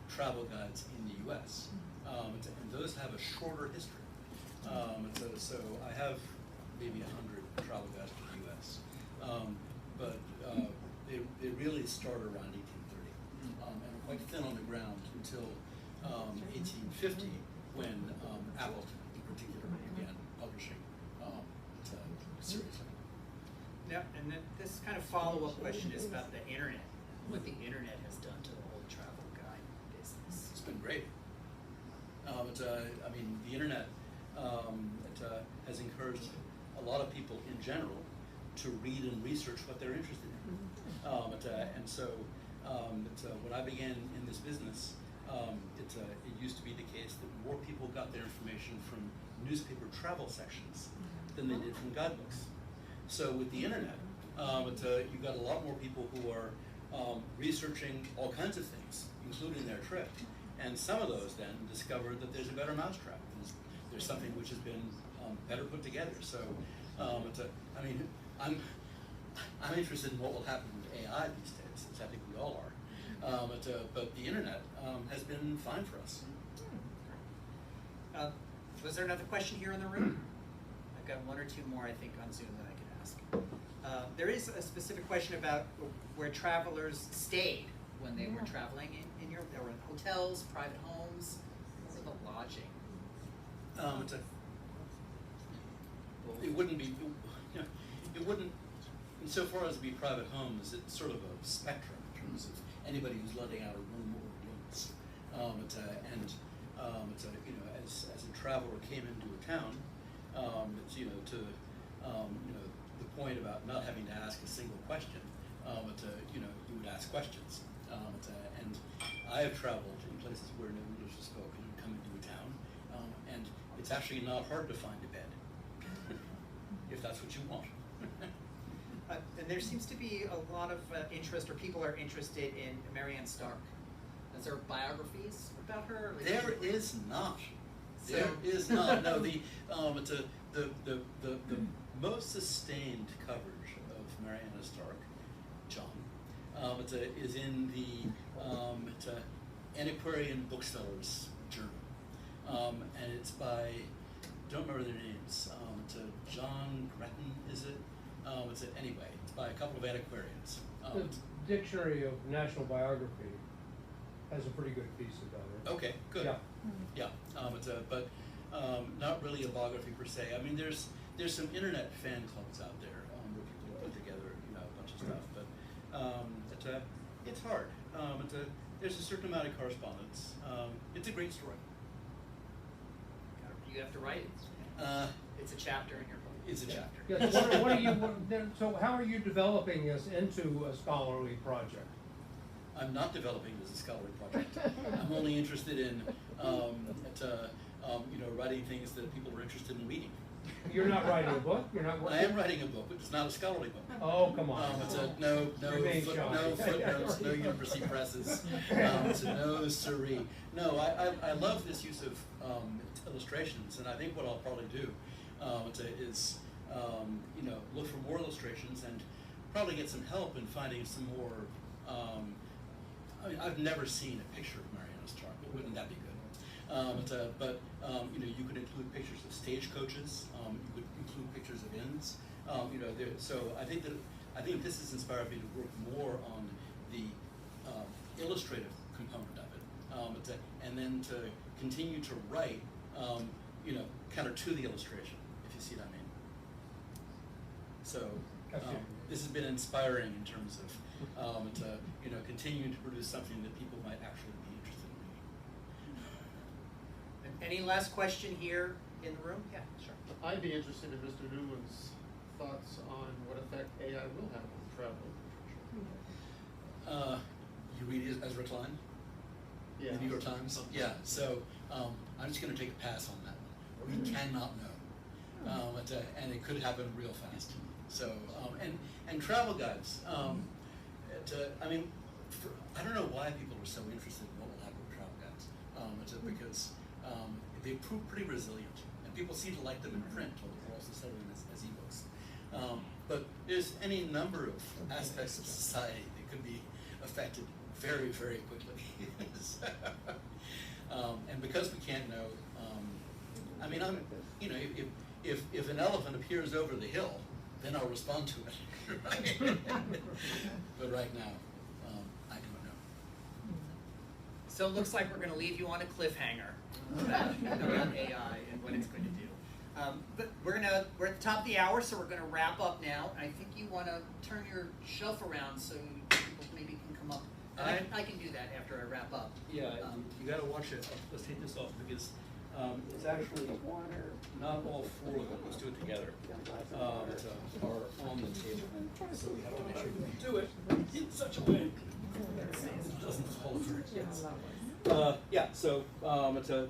travel guides in the U.S. And those have a shorter history. So I have maybe 100 travel guides to the U.S. But they really start around 1830 and are quite thin on the ground until 1850, when Appleton in particular began publishing seriously. Yeah, and then this kind of follow-up question is about the internet. What the internet has done to the whole travel guide business. It's been great. The internet has encouraged a lot of people in general to read and research what they're interested in. When I began in this business, it used to be the case that more people got their information from newspaper travel sections than they did from guidebooks. So with the internet, you've got a lot more people who are researching all kinds of things, including their trip. And some of those then discover that there's a better mousetrap. There's something which has been better put together. So, I mean, I'm interested in what will happen with AI these days, as I think we all are. But the internet has been fine for us. Was there another question here in the room? I've got one or two more, I think, on Zoom that I could ask. There is a specific question about where travelers stayed when they were traveling in Europe. There were hotels, private homes, or the lodging. It wouldn't be, it wouldn't, insofar as to be private homes, it's sort of a spectrum in terms of anybody who's letting out a room or rooms. As a traveler came into a town, the point about not having to ask a single question, you would ask questions. And I have traveled in places where no English is spoken and come into a town, and it's actually not hard to find a bed, if that's what you want. And there seems to be a lot of interest, or people are interested in Marianna Starke. Is there biographies about her? There is not. There is not. No, the most sustained coverage of Marianna Starke, John, is in the Antiquarian Booksellers Journal, and it's by, don't remember their names. John Gretton, is it? Anyway, it's by a couple of antiquarians. The Dictionary of National Biography has a pretty good piece about it. Okay, good. Yeah. Yeah, but not really a biography per se. I mean, there's some internet fan clubs out there where people put together, a bunch of stuff. But it's hard. There's a certain amount of correspondence. It's a great story. You have to write it. It's a chapter in your book. It's a chapter. Yes. What are you? So how are you developing this into a scholarly project? I'm not developing it as a scholarly project. I'm only interested in writing things that people are interested in reading. You're not writing a book? You're not working? I am writing a book, but it's not a scholarly book. Oh, come on. No You're footnotes, no university presses, no siree. No, I love this use of illustrations, and I think what I'll probably do is look for more illustrations and probably get some help in finding some more. I mean, I've never seen a picture of Marianna Starke, but wouldn't that be good? You could include pictures of stagecoaches. You could include pictures of inns. So I think this has inspired me to work more on the illustrative component of it, and then to continue to write, counter to the illustration, if you see what I mean. So this has been inspiring in terms of continuing to produce something that people might actually be interested in reading. Any last question here in the room? Yeah, sure. I'd be interested in Mr. Newlin's thoughts on what effect AI will have on travel literature. You read it as reclined? Yeah. The New York Times? Yeah, so I'm just going to take a pass on that one. We cannot know. And it could happen real fast. So, and travel guides. I don't know why people are so interested in what will happen with travel guides. Because they prove pretty resilient, and people seem to like them in print, although they're also selling them as ebooks. But there's any number of aspects of society that could be affected very, very quickly. And because we can't know, if an elephant appears over the hill, then I'll respond to it. But right now, I don't know. So it looks like we're going to leave you on a cliffhanger about AI and what it's going to do. But we're at the top of the hour, so we're going to wrap up now. I think you want to turn your shelf around so people maybe can come up. And I can do that after I wrap up. Yeah, you got to watch it. Let's take this off because it's actually not all four of them. Let's do it together. Are on the table, so we have to make sure we do it in such a way that it doesn't fall through. Yeah. So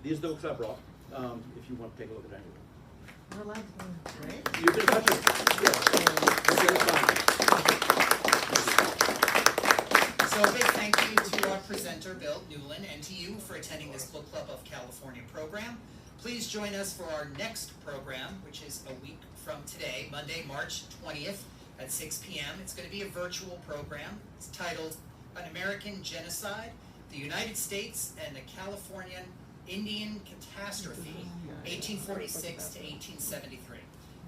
these are the books I brought. If you want to take a look at any of them. We're allowed to go. Great. You can touch it. So a big thank you to our presenter, Bill Newlin, and to you for attending this Book Club of California program. Please join us for our next program, which is a week from today, Monday, March 20th at 6 p.m. It's going to be a virtual program. It's titled An American Genocide, the United States and the Californian Indian Catastrophe, 1846 to 1873.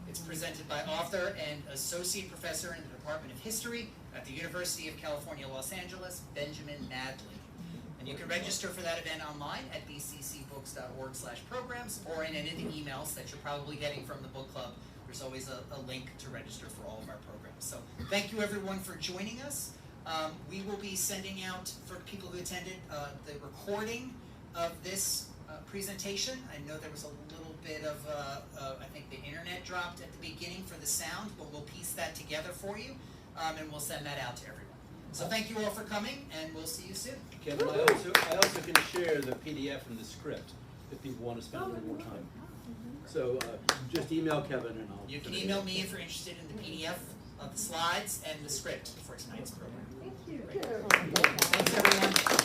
It's presented by author and associate professor in the Department of History at the University of California, Los Angeles, Benjamin Madley. And you can register for that event online at bccbooks.org/programs or in any of the emails that you're probably getting from the book club. There's always a link to register for all of our programs. So thank you everyone for joining us. We will be sending out, for people who attended, the recording of this presentation. I know there was a little bit of, I think the internet dropped at the beginning for the sound, but we'll piece that together for you, and we'll send that out to everyone. So thank you all for coming, and we'll see you soon. Kevin, I also can share the PDF and the script if people want to spend a little more time. So just email Kevin and I'll... You can email me if you're interested in the PDF of the slides and the script for tonight's program. Thank you. Thanks everyone.